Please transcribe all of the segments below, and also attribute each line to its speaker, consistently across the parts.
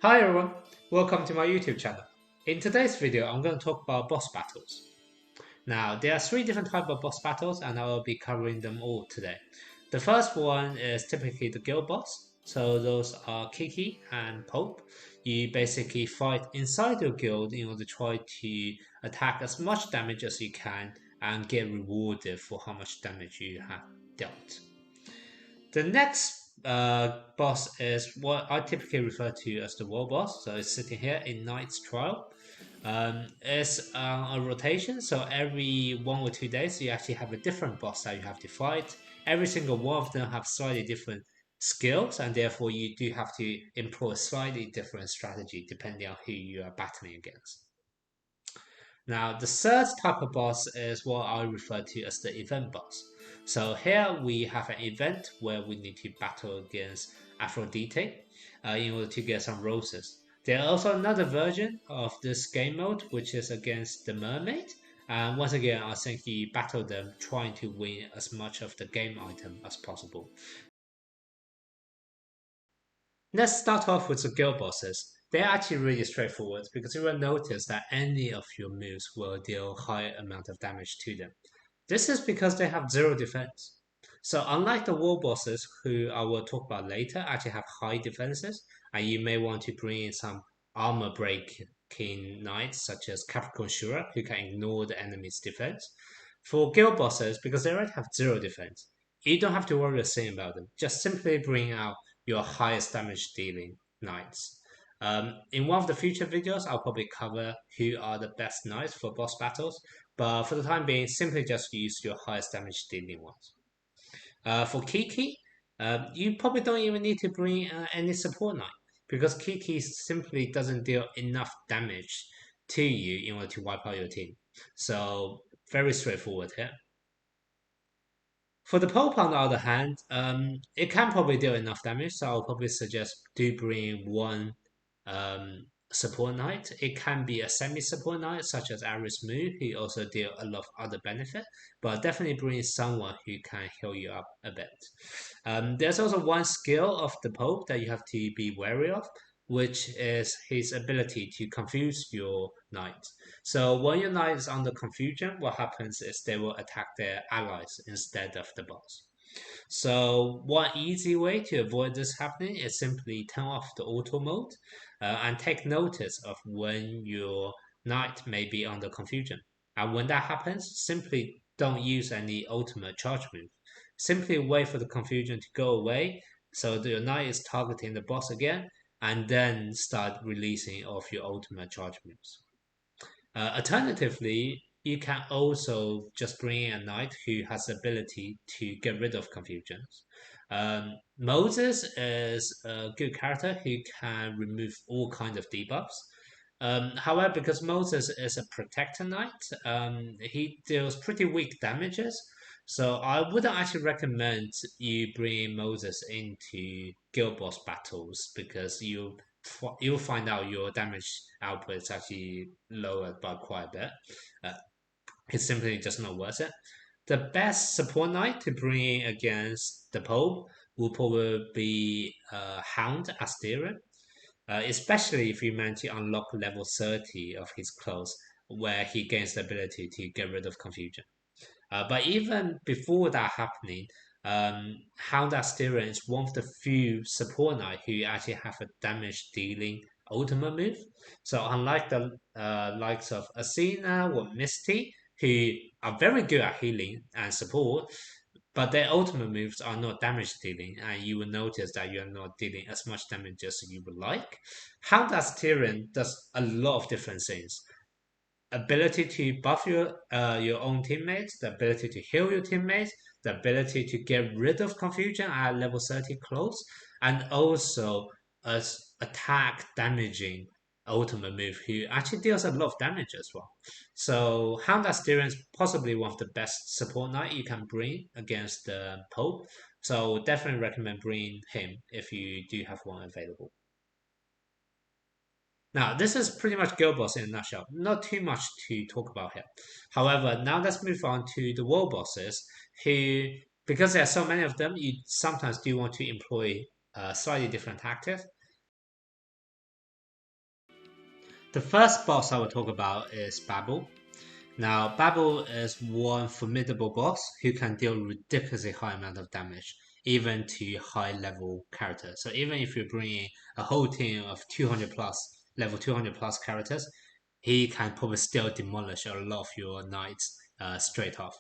Speaker 1: Hi everyone, welcome to my YouTube channel. In today's video, I'm going to talk about boss battles. Now, there are three different types of boss battles and I will be covering them all today. The first one is typically the guild boss. So those are Kiki and Pope. You basically fight inside your guild in order to try to attack as much damage as you can and get rewarded for how much damage you have dealt. The next boss is what I typically refer to as the world boss. So it's sitting here in Knight's Trial. It's a rotation, so every 1 or 2 days you actually have a different boss that you have to fight. Every single one of them have slightly different skills, and therefore you do have to employ a slightly different strategy depending on who you are battling against. Now, the third type of boss is what I refer to as the event boss. So here we have an event where we need to battle against Aphrodite in order to get some roses. There's also another version of this game mode, which is against the mermaid. And once again, I think you battle them trying to win as much of the game item as possible. Let's start off with the guild bosses. They're actually really straightforward because you will notice that any of your moves will deal high amount of damage to them. This is because they have zero defense. So unlike the world bosses, who I will talk about later, actually have high defenses, and you may want to bring in some armor breaking knights such as Capricorn Shura, who can ignore the enemy's defense. For guild bosses, because they already have zero defense, you don't have to worry a thing about them. Just simply bring out your highest damage dealing knights. In one of the future videos, I'll probably cover who are the best knights for boss battles, but for the time being, simply just use your highest damage dealing ones. For Kiki, you probably don't even need to bring any support knight because Kiki simply doesn't deal enough damage to you in order to wipe out your team. So very straightforward here. For the Pope, on the other hand, it can probably deal enough damage, so I'll probably suggest do bring one support knight. It can be a semi-support knight, such as Aris Mu, who also deal a lot of other benefit, but definitely bring someone who can heal you up a bit. There's also one skill of the Pope that you have to be wary of, which is his ability to confuse your knight. So when your knight is under confusion, what happens is they will attack their allies instead of the boss. So one easy way to avoid this happening is simply turn off the auto mode and take notice of when your knight may be under confusion. And when that happens, simply don't use any ultimate charge move. Simply wait for the confusion to go away so that your knight is targeting the boss again, and then start releasing of your ultimate charge moves. Alternatively, you can also just bring in a knight who has the ability to get rid of confusions. Moses is a good character who can remove all kinds of debuffs. However, because Moses is a protector knight, he deals pretty weak damages. So I wouldn't actually recommend you bring Moses into guild boss battles because you'll find out your damage output is actually lowered by quite a bit. Uh, it's simply just not worth it. The best support knight to bring in against the Pope will probably be Hound Asterion, especially if you manage to unlock level 30 of his clothes, where he gains the ability to get rid of confusion. But even before that happening, Hound Asterion is one of the few support knights who actually have a damage dealing ultimate move. So unlike the likes of Athena or Misty, who are very good at healing and support, but their ultimate moves are not damage dealing, and you will notice that you are not dealing as much damage as you would like. Hound Asterion does a lot of different things: ability to buff your own teammates, the ability to heal your teammates, the ability to get rid of confusion at level 30 close, and also as attack damaging ultimate move who actually deals a lot of damage as well. So Hound Asterion is possibly one of the best support knight you can bring against the Pope. So definitely recommend bringing him if you do have one available. Now, this is pretty much Guild Boss in a nutshell. Not too much to talk about here. However, now let's move on to the World Bosses, who, because there are so many of them, you sometimes do want to employ slightly different tactics. The first boss I will talk about is Babel. Now, Babel is one formidable boss who can deal ridiculously high amount of damage, even to high level characters. So even if you're bringing a whole team of 200 plus, level 200 plus characters, he can probably still demolish a lot of your knights straight off.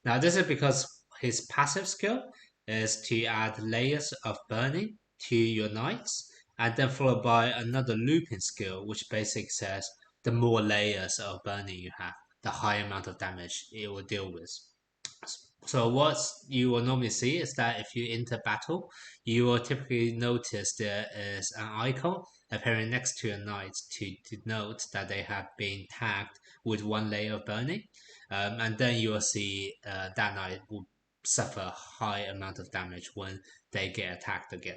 Speaker 1: Now, this is because his passive skill is to add layers of burning to your knights, and then followed by another looping skill, which basically says the more layers of burning you have, the higher amount of damage it will deal with. So what you will normally see is that if you enter battle, you will typically notice there is an icon appearing next to a knight to denote that they have been tagged with one layer of burning. And then you will see that knight will suffer a high amount of damage when they get attacked again.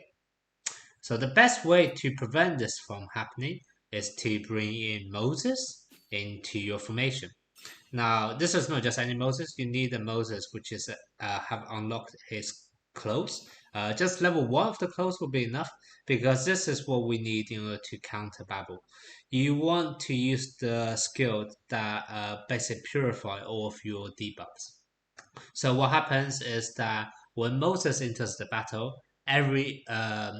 Speaker 1: So the best way to prevent this from happening is to bring in Moses into your formation. Now, this is not just any Moses. You need a Moses which is have unlocked his clothes. Just level one of the clothes will be enough because this is what we need in order to counter Babel. You want to use the skill that basically purify all of your debuffs. So what happens is that when Moses enters the battle, every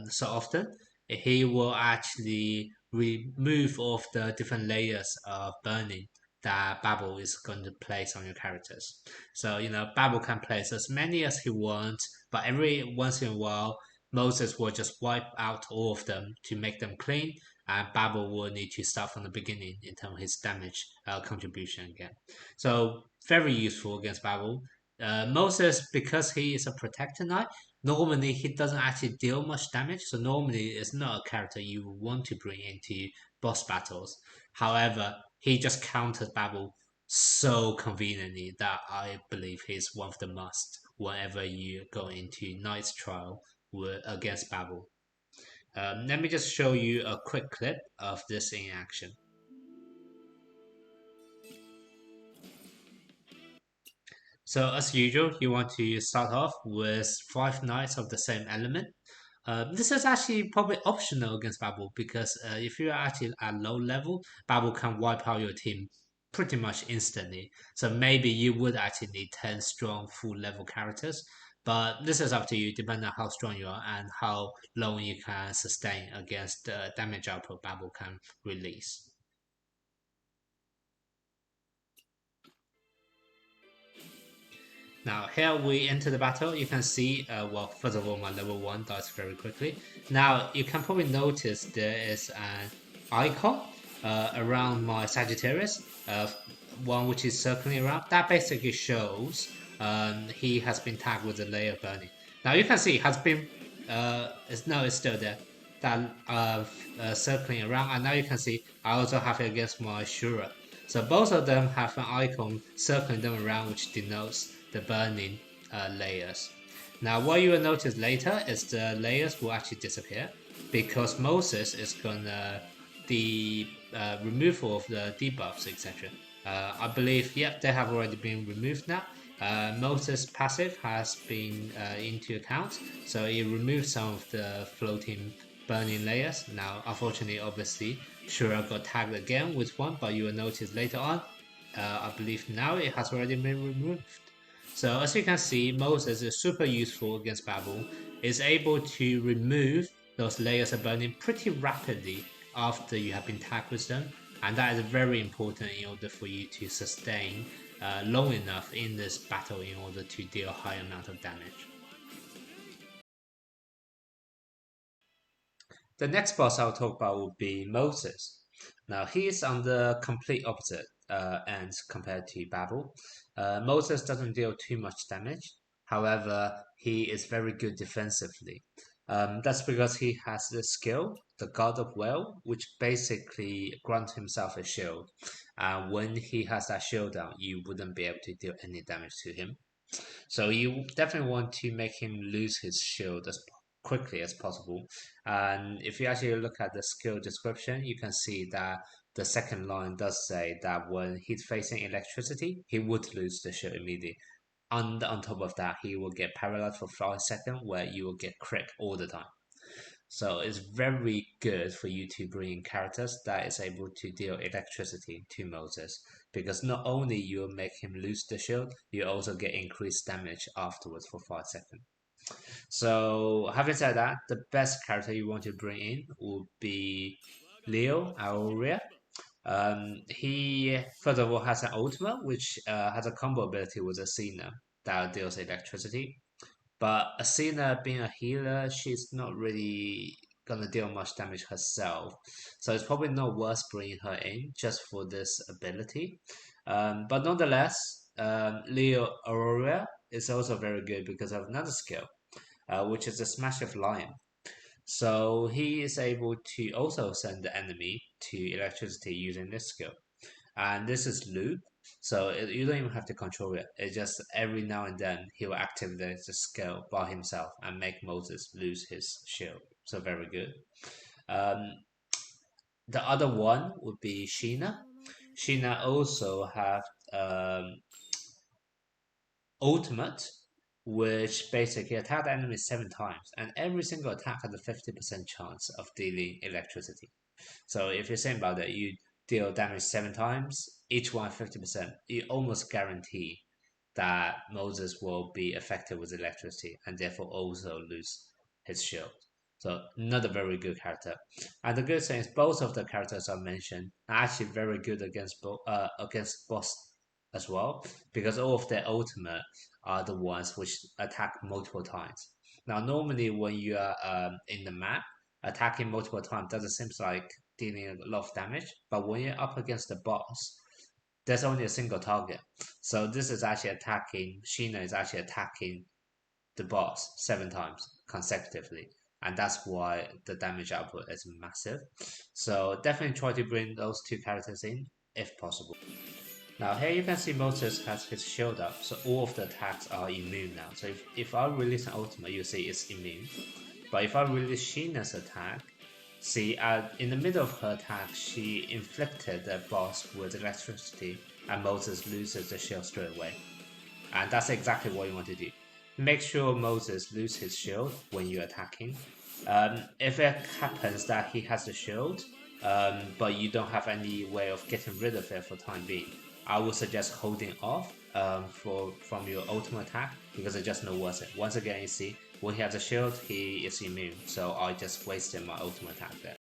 Speaker 1: so often he will actually remove all of the different layers of burning that Babel is going to place on your characters. So Babel can place as many as he wants, but every once in a while Moses will just wipe out all of them to make them clean, and Babel will need to start from the beginning in terms of his damage contribution again. So very useful against Babel. Moses, because he is a protector knight, normally he doesn't actually deal much damage, so normally it's not a character you want to bring into boss battles. However, he just counters Babel so conveniently that I believe he's one of the must whenever you go into Knight's Trial against Babel. Let me just show you a quick clip of this in action. So as usual, you want to start off with 5 knights of the same element. This is actually probably optional against Babel because if you're actually at low level, Babel can wipe out your team pretty much instantly. So maybe you would actually need 10 strong full level characters. But this is up to you, depending on how strong you are and how long you can sustain against the damage output Babel can release. Now here we enter the battle. You can see, well, first of all, my level 1 dies very quickly. Now you can probably notice there is an icon around my Sagittarius, one which is circling around. That basically shows he has been tagged with a layer of burning. Now you can see has been, it's still there. That circling around, and now you can see I also have it against my Shura. So both of them have an icon circling them around which denotes the burning layers. Now what you will notice later is the layers will actually disappear because Moses is gonna the removal of the debuffs, etc. I believe, yep, they have already been removed now. Moses passive has been into account, so it removes some of the floating burning layers. Now unfortunately, obviously, Shura got tagged again with one, but you will notice later on, I believe now it has already been removed. So as you can see, Moses is super useful against Babel, is able to remove those layers of burning pretty rapidly after you have been tagged with them, and that is very important in order for you to sustain long enough in this battle in order to deal a high amount of damage. The next boss I'll talk about will be Moses. Now he is on the complete opposite end compared to Babel. Moses doesn't deal too much damage. However, he is very good defensively. That's because he has the skill, the God of Will, which basically grants himself a shield. When he has that shield down, you wouldn't be able to deal any damage to him. So you definitely want to make him lose his shield as quickly as possible. And if you actually look at the skill description, you can see that the second line does say that when he's facing electricity, he would lose the shield immediately. And on top of that, he will get paralyzed for 5 seconds, where you will get crit all the time. So it's very good for you to bring in characters that is able to deal electricity to Moses, because not only you make him lose the shield, you also get increased damage afterwards for 5 seconds. So having said that, the best character you want to bring in would be Leo Aurora. He first of all has an ultimate which has a combo ability with Athena that deals electricity. But Athena being a healer, she's not really gonna deal much damage herself, so it's probably not worth bringing her in just for this ability. But nonetheless, Leo Aurora is also very good because of another skill, which is the Smash of Lion. So he is able to also send the enemy to electricity using this skill. And this is loop, so you don't even have to control it. It's just every now and then he will activate the skill by himself and make Moses lose his shield. So very good. Um, the other one would be Sheena. Sheena also have um, ultimate, which basically attack the enemy 7 times, and every single attack has a 50% chance of dealing electricity. So if you're saying about that, you deal damage 7 times, each one 50%, you almost guarantee that Moses will be affected with electricity and therefore also lose his shield. So another very good character. And the good thing is both of the characters I mentioned are actually very good against boss as well, because all of their ultimate are the ones which attack multiple times. Now normally when you are in the map, attacking multiple times doesn't seem like dealing a lot of damage, but when you're up against the boss, there's only a single target. So this is actually attacking, Sheena is actually attacking the boss 7 times consecutively. And that's why the damage output is massive. So definitely try to bring those two characters in if possible. Now here you can see Moses has his shield up, so all of the attacks are immune now. So if I release an ultimate, you see it's immune. But if I release Sheena's attack, see, in the middle of her attack, she inflicted the boss with electricity, and Moses loses the shield straight away. And that's exactly what you want to do. Make sure Moses loses his shield when you're attacking. If it happens that he has the shield, but you don't have any way of getting rid of it for time being, I would suggest holding off from your ultimate attack, because it's just not worth it. Once again, you see, when he has a shield, he is immune, so I just wasted my ultimate attack there.